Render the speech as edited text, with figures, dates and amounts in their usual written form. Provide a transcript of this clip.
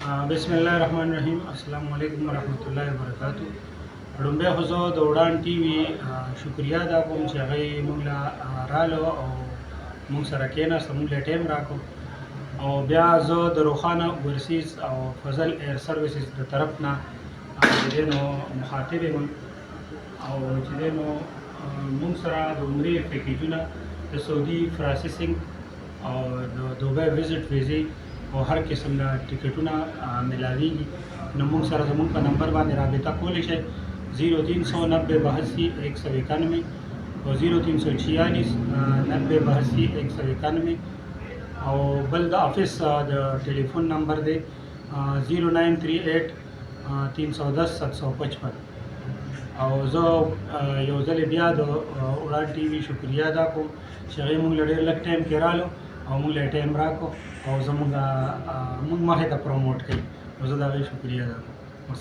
बिस्मिल्लाह रहमान रहीम अस्सलाम वालेकुम वरहमतुल्लाहि वबरकातुहू. لومبی خو زه د وډان ټي وي شکریا ادا کوم چې هغوی موږ له رالو او موږ سره کېناست، موږ له ټایم راکړو. او بیا زه د روښانه اوورسیز او فضل ایر سروسز د طرف نه چې دی نو مخاطب یم او چې دی نو موږ سره د عمرې پیکیجونه د سعودي پروسیسنګ او د دوبۍ ویزټ ویزې او هر قسم د ټکټونه ملاویږي. نو موږ سره زموږ په نمبر باندې رابطه کولی شئ 0390 82 191 او 0346 90 82 191 او بل د افیس د ټلیفون نمبر دی 0938 310 755. او زه یو ځل بیا د وډان ټي وي شکریا ادا کوم چې هغوی موږ له ډېر لږ ټایم کې رالو او موږ له ټایم راکړو او زموږ مخې ته پروموټ کوي. نو زه د هغوی شکریا ادا کوم.